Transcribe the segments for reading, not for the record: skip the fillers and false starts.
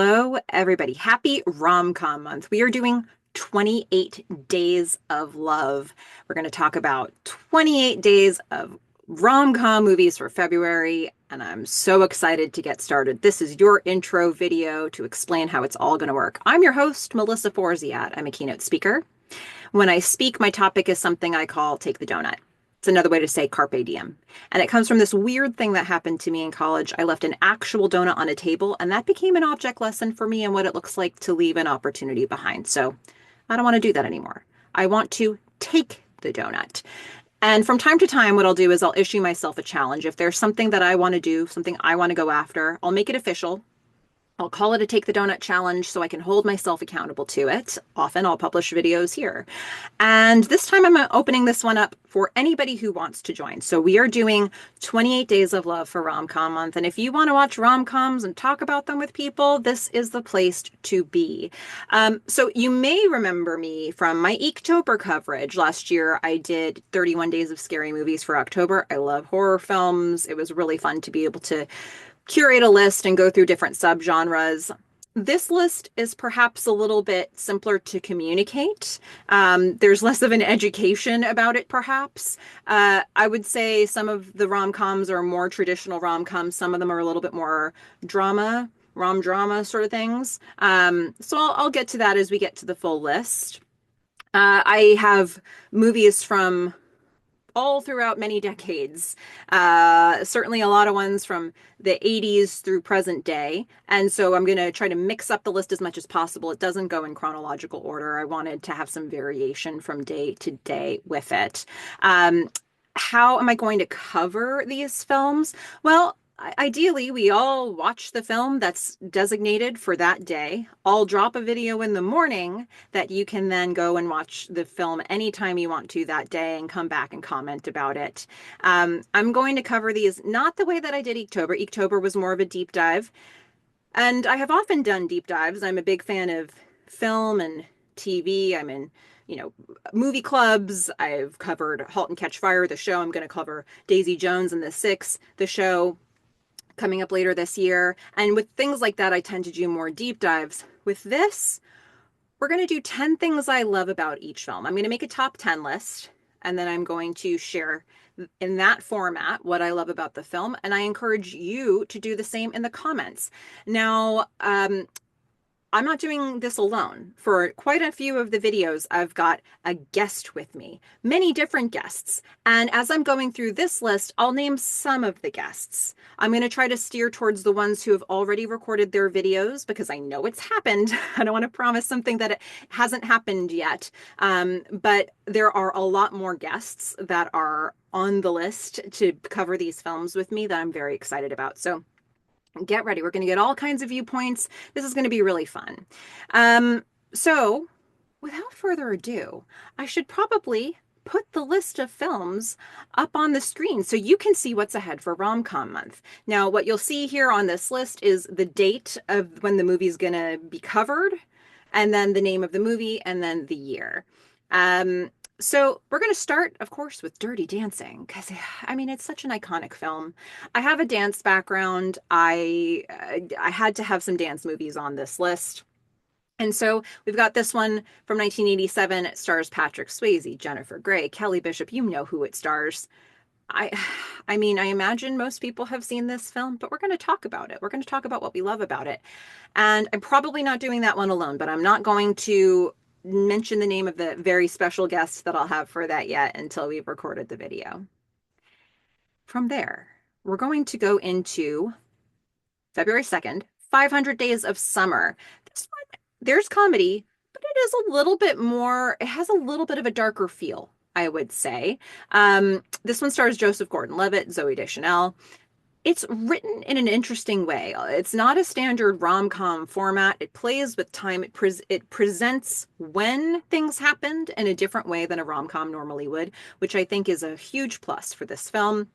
Hello, everybody. Happy Rom-Com Month. We are doing 28 days of love. We're going to talk about 28 days of rom-com movies for February, and I'm so excited to get started. This is your intro video to explain how it's all going to work. I'm your host, Melissa Forziat. I'm a keynote speaker. When I speak, my topic is something I call Take the Doughnut. It's another way to say carpe diem. And it comes from this weird thing that happened to me in college. I left an actual donut on a table, and that became an object lesson for me and what it looks like to leave an opportunity behind. So I don't want to do that anymore. I want to take the donut. And from time to time, what I'll do is I'll issue myself a challenge. If there's something that I want to do, something I want to go after, I'll make it official. I'll call it a Take the Doughnut challenge so I can hold myself accountable to it. Often I'll publish videos here. And this time I'm opening this one up for anybody who wants to join. So we are doing 28 Days of Love for Rom-Com Month. And if you want to watch rom-coms and talk about them with people, this is the place to be. So you may remember me from my Inktober coverage. Last year, I did 31 Days of Scary Movies for October. I love horror films. It was really fun to be able to curate a list and go through different subgenres. This list is perhaps a little bit simpler to communicate. There's less of an education about it, perhaps. I would say some of the rom-coms are more traditional rom-coms. Some of them are a little bit more drama, rom-drama sort of things. So I'll get to that as we get to the full list. I have movies from all throughout many decades. Certainly a lot of ones from the 80s through present day. And so I'm going to try to mix up the list as much as possible. It doesn't go in chronological order. I wanted to have some variation from day to day with it. How am I going to cover these films? Well, ideally, we all watch the film that's designated for that day. I'll drop a video in the morning that you can then go and watch the film anytime you want to that day and come back and comment about it. I'm going to cover these not the way that I did Inktober. Inktober was more of a deep dive. And I have often done deep dives. I'm a big fan of film and TV. I'm in movie clubs. I've covered *Halt and Catch Fire*, the show. I'm going to cover *Daisy Jones and the Six*, the show, coming up later this year. And with things like that, I tend to do more deep dives. With this, we're going to do 10 things I love about each film. I'm going to make a top 10 list, and then I'm going to share in that format what I love about the film. And I encourage you to do the same in the comments. Now, I'm not doing this alone. For quite a few of the videos, I've got a guest with me, many different guests. And as I'm going through this list, I'll name some of the guests. I'm going to try to steer towards the ones who have already recorded their videos because I know it's happened. I don't want to promise something that it hasn't happened yet. But there are a lot more guests that are on the list to cover these films with me that I'm very excited about. So get ready. We're going to get all kinds of viewpoints. This is going to be really fun. So without further ado, I should probably put the list of films up on the screen so you can see what's ahead for Rom-Com Month. Now, what you'll see here on this list is the date of when the movie is going to be covered, and then the name of the movie, and then the year. So we're going to start, of course, with Dirty Dancing, because, I mean, it's such an iconic film. I have a dance background. I had to have some dance movies on this list. And so we've got this one from 1987. It stars Patrick Swayze, Jennifer Grey, Kelly Bishop. You know who it stars. I mean, I imagine most people have seen this film, but we're going to talk about it. We're going to talk about what we love about it. And I'm probably not doing that one alone, but I'm not going to mention the name of the very special guest that I'll have for that yet until we've recorded the video. From there, we're going to go into February 2nd, 500 Days of Summer. This one, there's comedy, but it is a little bit more, it has a little bit of a darker feel, I would say. This one stars Joseph Gordon-Levitt, Zooey Deschanel. It's written in an interesting way. It's not a standard rom-com format. It plays with time. It presents when things happened in a different way than a rom-com normally would, which I think is a huge plus for this film.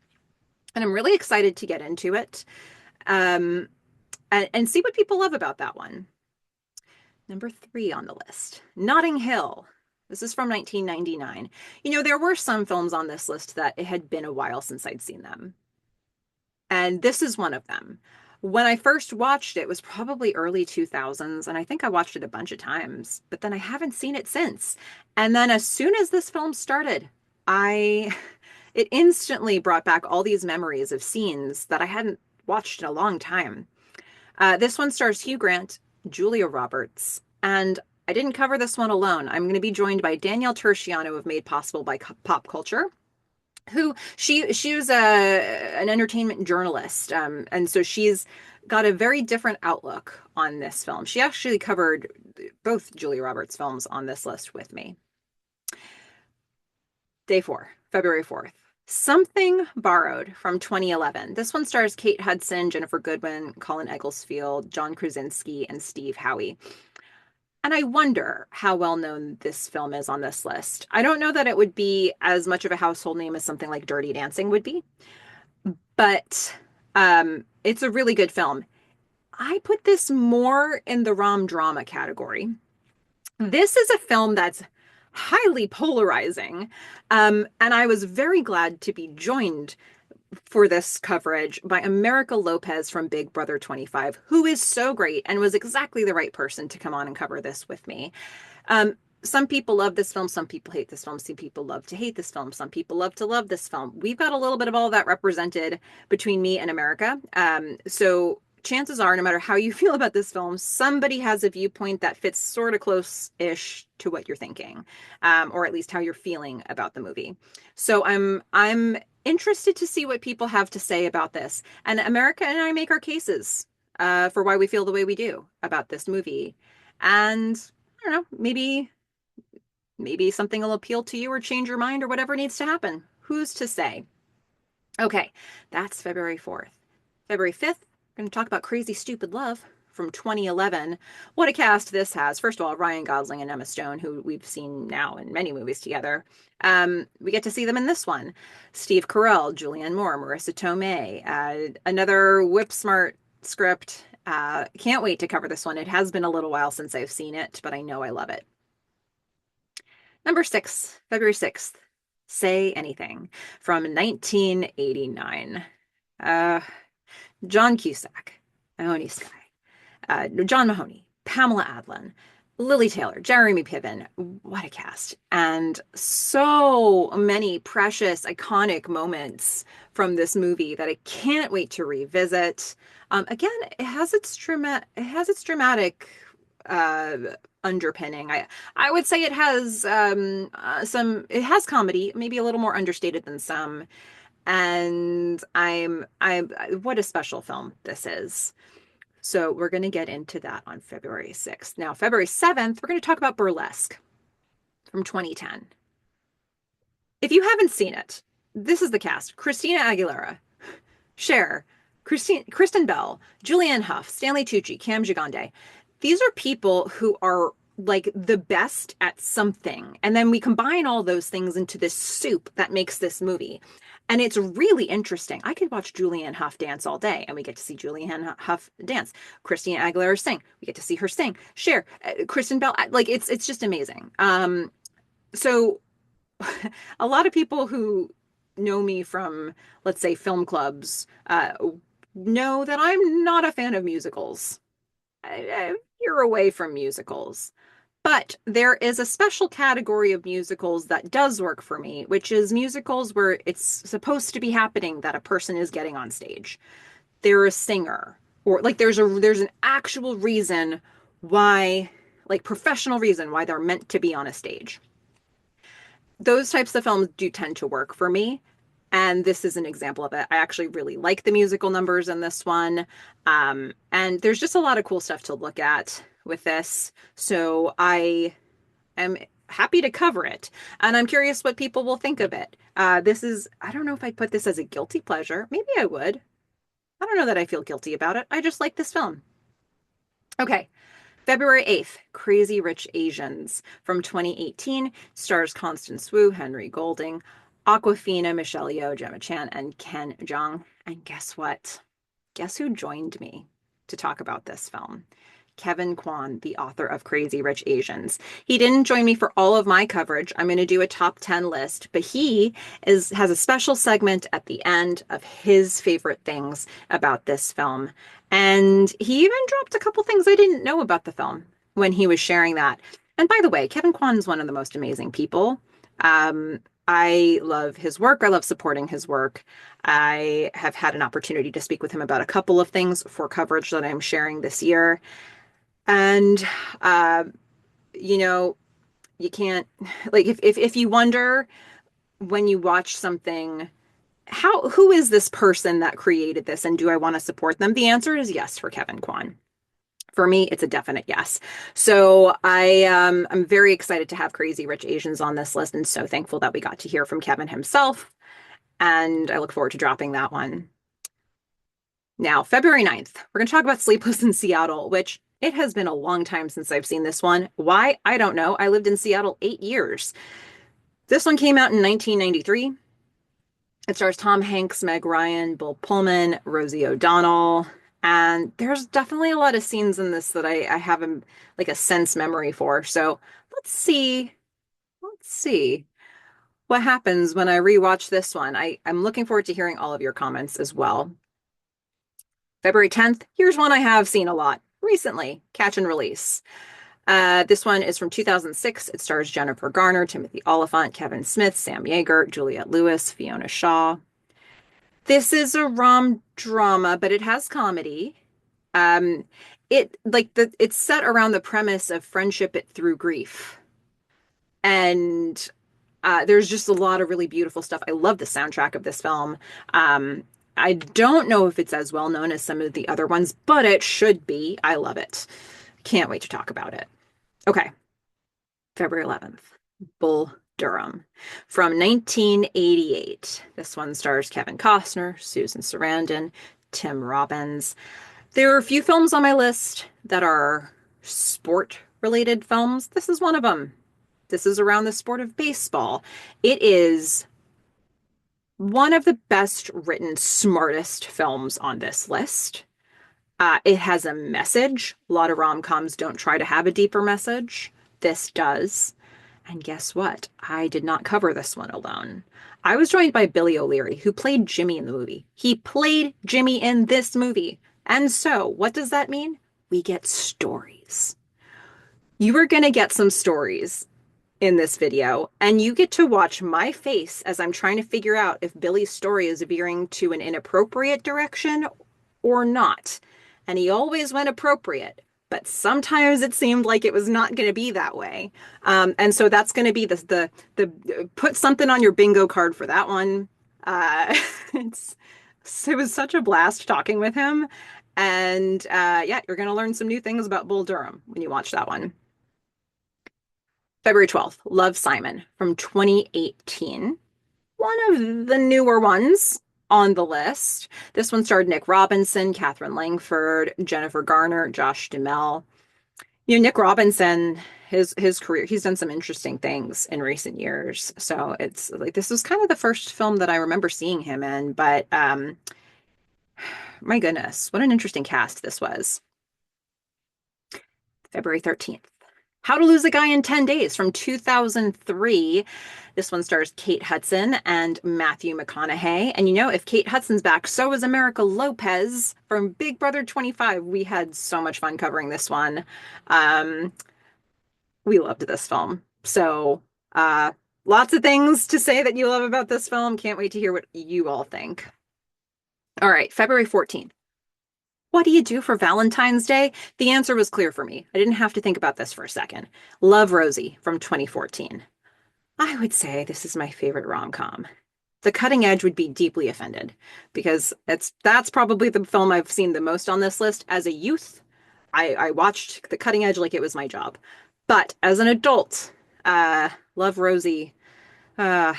And I'm really excited to get into it and see what people love about that one. Number 3 on the list, Notting Hill. This is from 1999. You know, there were some films on this list that it had been a while since I'd seen them. And this is one of them. When I first watched it, it was probably early 2000s, and I think I watched it a bunch of times, but then I haven't seen it since. And then as soon as this film started, I it instantly brought back all these memories of scenes that I hadn't watched in a long time. This one stars Hugh Grant, Julia Roberts, and I didn't cover this one alone. I'm going to be joined by Danielle Turchiano of Made Possible by Pop Culture, who she was an entertainment journalist, and so she's got a very different outlook on this film. She actually covered both Julia Roberts films on this list with me. Day four, February 4th. Something Borrowed from 2011. This one stars Kate Hudson, Jennifer Goodwin, Colin Egglesfield, John Krasinski, and Steve Howey. And I wonder how well known this film is on this list. I don't know that it would be as much of a household name as something like Dirty Dancing would be, but it's a really good film. I put this more in the rom drama category. This is a film that's highly polarizing, and I was very glad to be joined for this coverage by America Lopez from Big Brother 25, who is so great and was exactly the right person to come on and cover this with me. Some people love this film, some people hate this film, some people love to hate this film, some people love to love this film. We've got a little bit of all that represented between me and America. So chances are, no matter how you feel about this film, somebody has a viewpoint that fits sort of close-ish to what you're thinking, or at least how you're feeling about the movie. So I'm interested to see what people have to say about this. And America and I make our cases for why we feel the way we do about this movie. And I don't know, maybe something will appeal to you or change your mind or whatever needs to happen. Who's to say? Okay, that's February 4th. February 5th, we're going to talk about Crazy Stupid Love from 2011. What a cast this has. First of all, Ryan Gosling and Emma Stone, who we've seen now in many movies together. We get to see them in this one. Steve Carell, Julianne Moore, Marissa Tomei, another whip-smart script. Can't wait to cover this one. It has been a little while since I've seen it, but I know I love it. Number 6, February 6th, Say Anything from 1989. John Cusack, Mahoney Sky, John Mahoney, Pamela Adlon, Lily Taylor, Jeremy Piven. What a cast. And so many precious, iconic moments from this movie that I can't wait to revisit. Again, it has its dramatic uh, underpinning. I would say it has it has comedy, maybe a little more understated than some. And I'm what a special film this is. So we're going to get into that on February 6th. Now, February 7th, we're going to talk about Burlesque from 2010. If you haven't seen it, this is the cast: Christina Aguilera, Cher, Kristen Bell, Julianne Hough, Stanley Tucci, Cam Gigandet. These are people who are like the best at something. And then we combine all those things into this soup that makes this movie. And it's really interesting. I could watch Julianne Hough dance all day, and we get to see Julianne Hough dance. Christina Aguilera sing. We get to see her sing. Cher, Kristen Bell, like it's just amazing. So a lot of people who know me from, let's say, film clubs, know that I'm not a fan of musicals. I veer away from musicals. But there is a special category of musicals that does work for me, which is musicals where it's supposed to be happening that a person is getting on stage. They're a singer, or like there's an actual reason why, like professional reason why they're meant to be on a stage. Those types of films do tend to work for me. And this is an example of it. I actually really like the musical numbers in this one. And there's just a lot of cool stuff to look at with this. So I am happy to cover it. And I'm curious what people will think of it. I don't know if I put this as a guilty pleasure. Maybe I would. I don't know that I feel guilty about it. I just like this film. Okay. February 8th, Crazy Rich Asians from 2018 stars Constance Wu, Henry Golding, Awkwafina, Michelle Yeoh, Gemma Chan, and Ken Jeong. And guess what? Guess who joined me to talk about this film? Kevin Kwan, the author of Crazy Rich Asians. He didn't join me for all of my coverage. I'm going to do a top 10 list, but he has a special segment at the end of his favorite things about this film. And he even dropped a couple things I didn't know about the film when he was sharing that. And by the way, Kevin Kwan is one of the most amazing people. Um, I love his work. I love supporting his work. I have had an opportunity to speak with him about a couple of things for coverage that I'm sharing this year. And uh, you know, you can't like if you wonder when you watch something, who is this person that created this and do I want to support them? The answer is yes for Kevin Kwan. For me, it's a definite yes. So I'm very excited to have Crazy Rich Asians on this list and so thankful that we got to hear from Kevin himself. And I look forward to dropping that one. Now, February 9th, we're going to talk about Sleepless in Seattle, which it has been a long time since I've seen this one. Why? I don't know. I lived in Seattle 8 years. This one came out in 1993. It stars Tom Hanks, Meg Ryan, Bill Pullman, Rosie O'Donnell. And there's definitely a lot of scenes in this that I have like a sense memory for. So let's see. Let's see what happens when I rewatch this one. I'm looking forward to hearing all of your comments as well. February 10th, here's one I have seen a lot recently, Catch and Release. This one is from 2006. It stars Jennifer Garner, Timothy Olyphant, Kevin Smith, Sam Yeager, Juliette Lewis, Fiona Shaw. This is a rom drama, but it has comedy. Um, it's set around the premise of friendship through grief. And there's just a lot of really beautiful stuff. I love the soundtrack of this film. Um, I don't know if it's as well known as some of the other ones, but it should be. I love it. Can't wait to talk about it. Okay, February 11th, Bull Durham from 1988. This one stars Kevin Costner, Susan Sarandon, Tim Robbins. There are a few films on my list that are sport related films. This is one of them. This is around the sport of baseball. It is one of the best written, smartest films on this list. It has a message. A lot of rom-coms don't try to have a deeper message. This does. And guess what? I did not cover this one alone. I was joined by Billy O'Leary, who played Jimmy in the movie. He played Jimmy in this movie. And so, what does that mean? We get stories. You are going to get some stories in this video, and you get to watch my face as I'm trying to figure out if Billy's story is veering to an inappropriate direction or not. And he always went appropriate, but sometimes it seemed like it was not going to be that way. And so that's going to be the put something on your bingo card for that one. Uh, it's it was such a blast talking with him, and yeah, you're going to learn some new things about Bull Durham when you watch that one. February 12th, Love, Simon from 2018. One of the newer ones on the list. This one starred Nick Robinson, Catherine Langford, Jennifer Garner, Josh Duhamel. You know, Nick Robinson, his career, he's done some interesting things in recent years. So it's like this was kind of the first film that I remember seeing him in, but my goodness, what an interesting cast this was. February 13th. How to Lose a Guy in 10 Days from 2003. This one stars Kate Hudson and Matthew McConaughey. And you know, if Kate Hudson's back, so is America Lopez from Big Brother 25. We had so much fun covering this one. Um, we loved this film. So, lots of things to say that you love about this film. Can't wait to hear what you all think. All right, February 14th. What do you do for Valentine's Day? The answer was clear for me. I didn't have to think about this for a second. Love, Rosie from 2014. I would say this is my favorite rom-com. The Cutting Edge would be deeply offended because that's probably the film I've seen the most on this list. As a youth, I watched The Cutting Edge like it was my job. But as an adult, Love, Rosie, uh,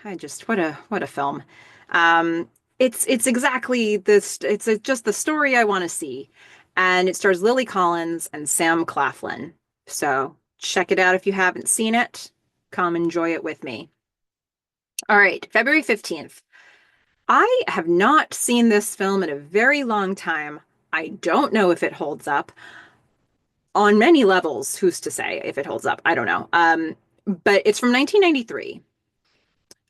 what a film. Um, it's exactly this. Just the story I want to see, and it stars Lily Collins and Sam Claflin. So check it out if you haven't seen it. Come enjoy it with me. All right, February 15th. I have not seen this film in a very long time. I don't know if it holds up. on many levels, who's to say if it holds up? I don't know. But it's from 1993,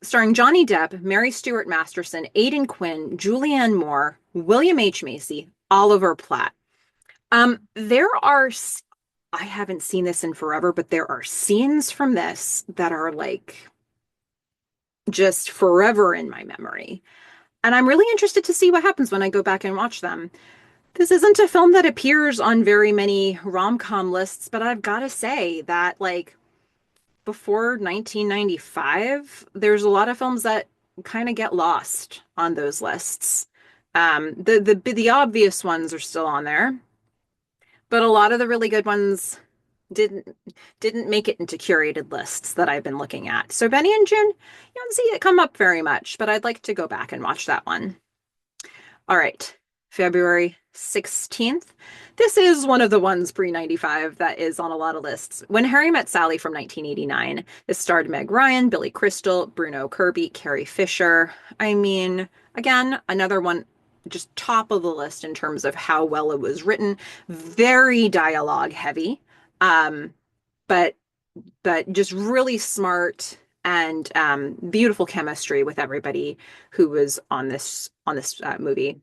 starring Johnny Depp, Mary Stuart Masterson, Aidan Quinn, Julianne Moore, William H. Macy, Oliver Platt. There are, I haven't seen this in forever, but there are scenes from this that are like just forever in my memory. And I'm really interested to see what happens when I go back and watch them. This isn't a film that appears on very many rom-com lists, but I've got to say that like before 1995, there's a lot of films that kind of get lost on those lists. The obvious ones are still on there, but a lot of the really good ones didn't didn't make it into curated lists that I've been looking at. So Benny and June, you don't see it come up very much, but I'd like to go back and watch that one. All right, February 16th. This is one of the ones pre-95 that is on a lot of lists. When Harry Met Sally from 1989. This starred Meg Ryan, Billy Crystal, Bruno Kirby, Carrie Fisher. I mean, again, another one just top of the list in terms of how well it was written. Very dialogue heavy, um, but just really smart and beautiful chemistry with everybody who was on this movie.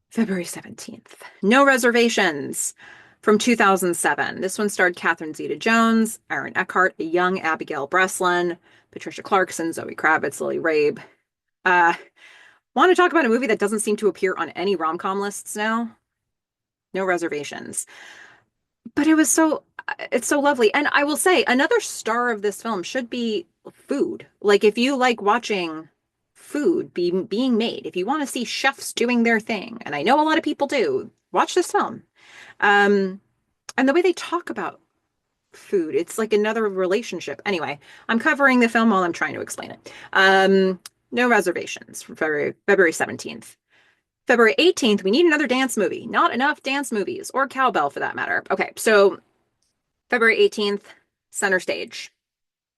February 17th. No Reservations from 2007. This one starred Catherine Zeta-Jones, Aaron Eckhart, a young Abigail Breslin, Patricia Clarkson, Zoe Kravitz, Lily Rabe. Uh, Want to talk about a movie that doesn't seem to appear on any rom-com lists now? No Reservations. But it's so lovely. And I will say another star of this film should be food. Like if you like watching food being made, if you want to see chefs doing their thing, and I know a lot of people do, watch this film. Um, and the way they talk about food, it's like another relationship. Anyway, I'm covering the film while I'm trying to explain it. No Reservations from February 17th. February 18th, we need another dance movie. Not enough dance movies, or cowbell for that matter. Okay, so February 18th, Center Stage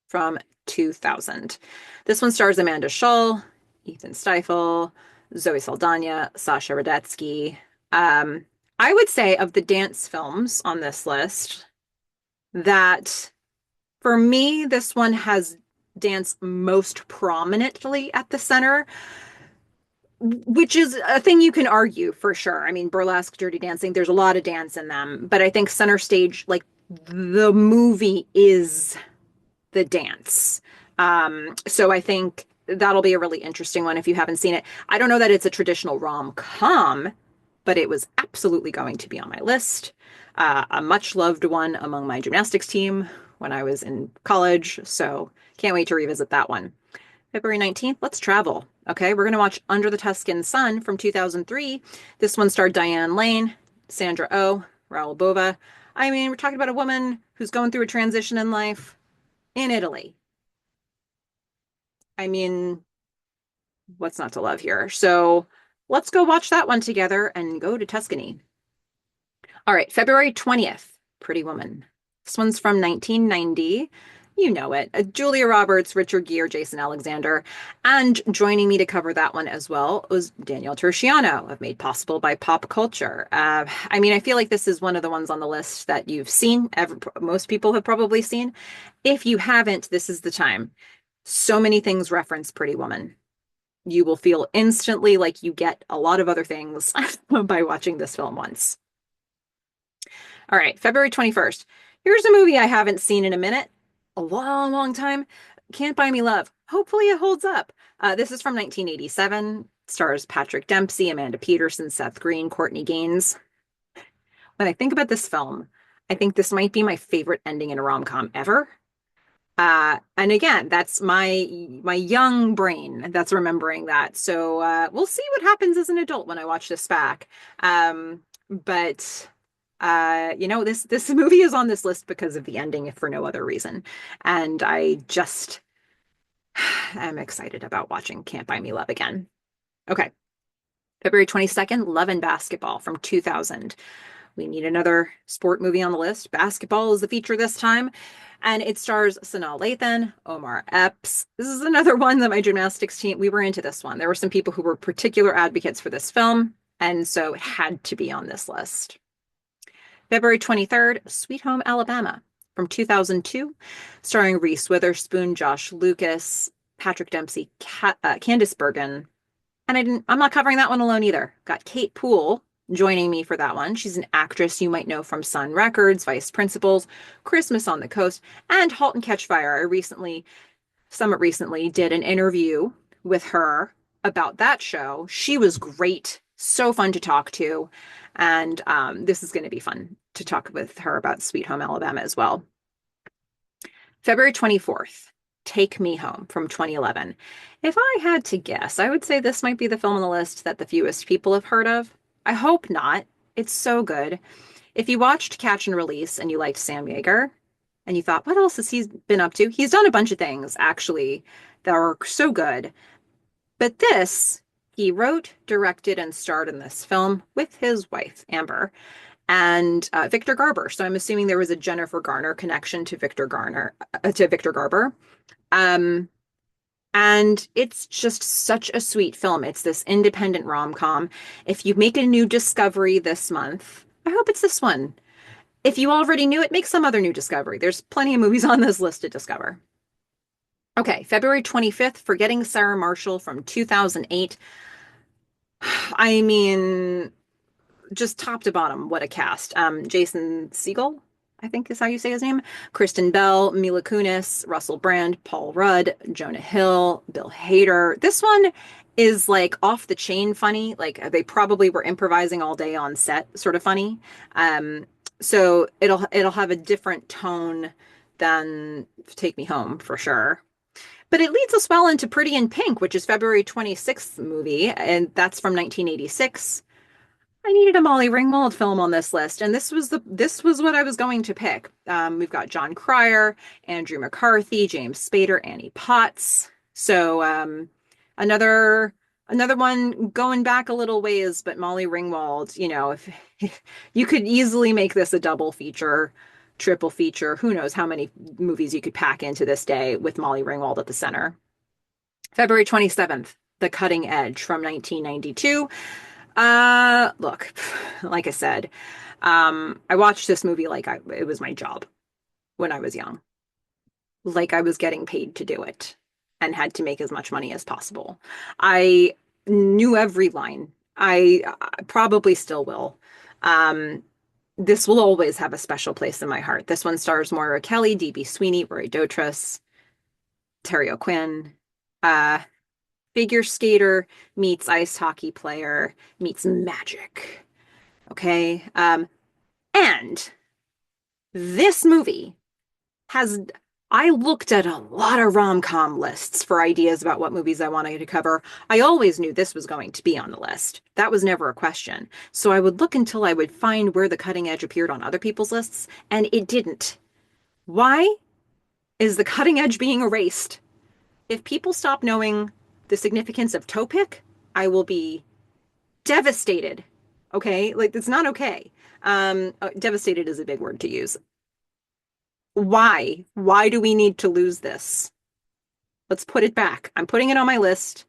from 2000. This one stars Amanda Schull, Ethan Stiefel, Zoe Saldana, Sasha Radetsky. I would say of the dance films on this list, that for me, this one has dance most prominently at the center, which is a thing you can argue for sure. I mean, burlesque, dirty dancing, there's a lot of dance in them, but I think Center Stage, like the movie is the dance. So I think that'll be a really interesting one if you haven't seen it. I don't know that it's a traditional rom-com, but it was absolutely going to be on my list. A much loved one among my gymnastics team when I was in college. So can't wait to revisit that one. February 19th, let's travel. Okay, we're going to watch Under the Tuscan Sun from 2003. This one starred Diane Lane, Sandra Oh, Raul Bova. I mean, we're talking about a woman who's going through a transition in life in Italy. I mean, what's not to love here? So let's go watch that one together and go to Tuscany. All right, February 20th, Pretty Woman. This one's from 1990. You know it. Julia Roberts, Richard Gere, Jason Alexander. And joining me to cover that one as well was Danielle Turchiano of Made Possible by Pop Culture. I mean, I feel like this is one of the ones on the list that you've seen. Most people have probably seen. If you haven't, this is the time. So many things reference Pretty Woman. You will feel instantly like you get a lot of other things by watching this film once. All right, February 21st. Here's a movie I haven't seen in a minute, a long, long time. Can't Buy Me Love. Hopefully it holds up. This is from 1987. Stars Patrick Dempsey, Amanda Peterson, Seth Green, Courtney Gaines. When I think about this film, I think this might be my favorite ending in a rom-com ever. And again, that's my young brain that's remembering that. So we'll see what happens as an adult when I watch this back. But you know, this movie is on this list because of the ending, if for no other reason. And I just am excited about watching Can't Buy Me Love again. Okay. February 22nd, Love and Basketball from 2000. We need another sport movie on the list. Basketball is the feature this time. And it stars Sanaa Lathan, Omar Epps. This is another one that my gymnastics team, we were into this one. There were some people who were particular advocates for this film, and so it had to be on this list. February 23rd, Sweet Home Alabama from 2002, starring Reese Witherspoon, Josh Lucas, Patrick Dempsey, Candice Bergen. And I'm not covering that one alone either. Got Kate Poole joining me for that one. She's an actress you might know from Sun Records, Vice Principals, Christmas on the Coast, and Halt and Catch Fire. Somewhat recently, did an interview with her about that show. She was great, so fun to talk to. And this is going to be fun to talk with her about Sweet Home Alabama as well. February 24th, Take Me Home from 2011. If I had to guess, I would say this might be the film on the list that the fewest people have heard of. I hope not. It's so good. If you watched Catch and Release and you liked Sam Yeager and you thought, what else has he been up to? He's done a bunch of things, actually, that are so good. But this, he wrote, directed, and starred in this film with his wife, Amber, and Victor Garber. So I'm assuming there was a Jennifer Garner connection to Victor Garber. Um, and it's just such a sweet film. It's this independent rom-com. If you make a new discovery this month, I hope it's this one. If you already knew it, make some other new discovery. There's plenty of movies on this list to discover. Okay, February 25th, Forgetting Sarah Marshall from 2008. I mean, just top to bottom, what a cast. Jason Segel, I think is how you say his name. Kristen Bell, Mila Kunis, Russell Brand, Paul Rudd, Jonah Hill, Bill Hader. This one is like off the chain funny. Like they probably were improvising all day on set, sort of funny. So it'll have a different tone than Take Me Home for sure. But it leads us well into Pretty in Pink, which is February 26th movie, and that's from 1986. I needed a Molly Ringwald film on this list, and this was what I was going to pick. We've got John Cryer, Andrew McCarthy, James Spader, Annie Potts. So another another one going back a little ways, but Molly Ringwald, if you could easily make this a double feature, triple feature, who knows how many movies you could pack into this day with Molly Ringwald at the center. February 27th, The Cutting Edge from 1992. Look, like I said, I watched this movie like it was my job when I was young. Like I was getting paid to do it and had to make as much money as possible. I knew every line. I probably still will. Um, this will always have a special place in my heart. This one stars Moira Kelly, D.B. Sweeney, Roy Dotrice, Terry O'Quinn. Uh, Figure skater meets ice hockey player meets magic. Okay. And this movie has, I looked at a lot of rom-com lists for ideas about what movies I wanted to cover. I always knew this was going to be on the list. That was never a question. So I would look until I would find where The Cutting Edge appeared on other people's lists, and it didn't. Why is The Cutting Edge being erased? If people stop knowing the significance of toe pick, I will be devastated. Okay? Like, it's not okay. Devastated is a big word to use. Why? Why do we need to lose this? Let's put it back. I'm putting it on my list.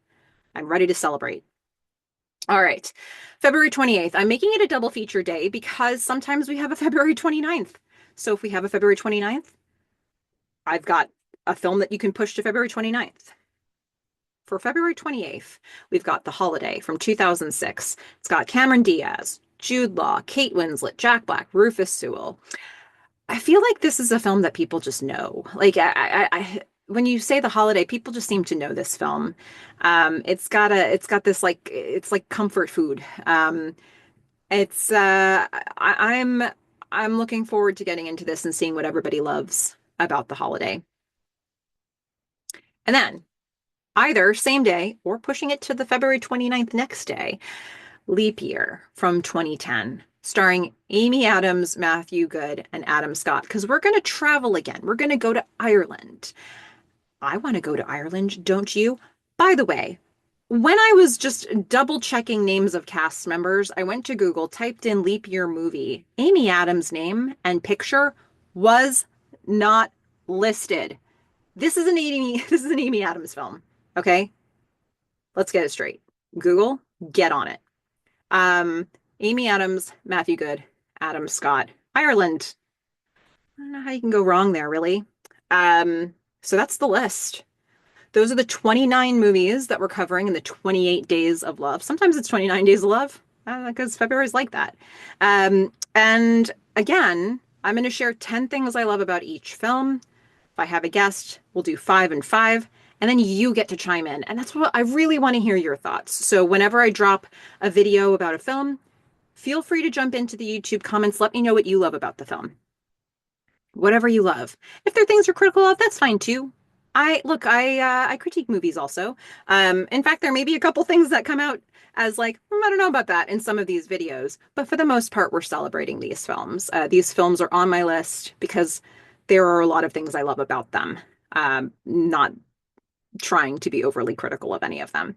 I'm ready to celebrate. All right. February 28th. I'm making it a double feature day because sometimes we have a February 29th. So if we have a February 29th, I've got a film that you can push to February 29th. For February 28th, we've got The Holiday from 2006. It's got Cameron Diaz, Jude Law, Kate Winslet, Jack Black, Rufus Sewell. I feel like this is a film that people just know. Like when you say The Holiday, people just seem to know this film. It's got this it's like comfort food. It's I'm looking forward to getting into this and seeing what everybody loves about The Holiday. And then either same day or pushing it to the February 29th next day, Leap Year from 2010, starring Amy Adams, Matthew Good, and Adam Scott, because we're going to travel again. We're going to go to Ireland. I want to go to Ireland, don't you? By the way, when I was just double checking names of cast members, I went to Google, typed in Leap Year movie. Amy Adams' name and picture was not listed. This is an Amy Adams film. Okay? Let's get it straight. Google, get on it. Um, Amy Adams, Matthew Good, Adam Scott. Ireland. I don't know how you can go wrong there, really. So that's the list. Those are the 29 movies that we're covering in the 28 Days of Love. Sometimes it's 29 Days of Love because February is like that. And again, I'm going to share 10 things I love about each film. If I have a guest, we'll do five and five. And then you get to chime in. And that's what I really want to hear your thoughts. So whenever I drop a video about a film, feel free to jump into the YouTube comments. Let me know what you love about the film, whatever you love. If there are things you're critical of, that's fine too. I critique movies also. In fact, there may be a couple things that come out as like, I don't know about that in some of these videos, but for the most part, we're celebrating these films. These films are on my list because there are a lot of things I love about them. Not trying to be overly critical of any of them.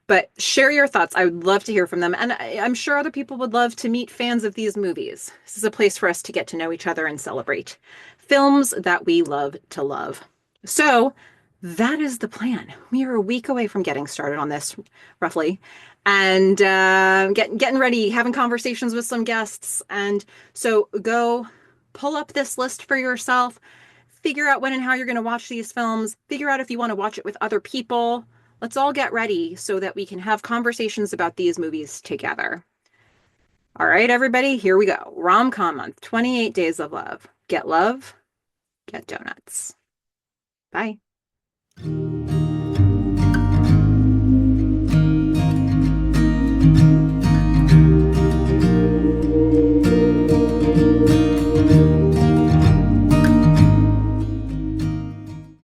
But share your thoughts. I would love to hear from them. And I'm sure other people would love to meet fans of these movies. This is a place for us to get to know each other and celebrate films that we love to love. So that is the plan. We are a week away from getting started on this, roughly, and getting ready, having conversations with some guests. And so go pull up this list for yourself, figure out when and how you're going to watch these films, figure out if you want to watch it with other people. Let's all get ready so that we can have conversations about these movies together. All right, everybody, here we go. Rom-Com Month, 28 Days of Love. Get love, get donuts. Bye.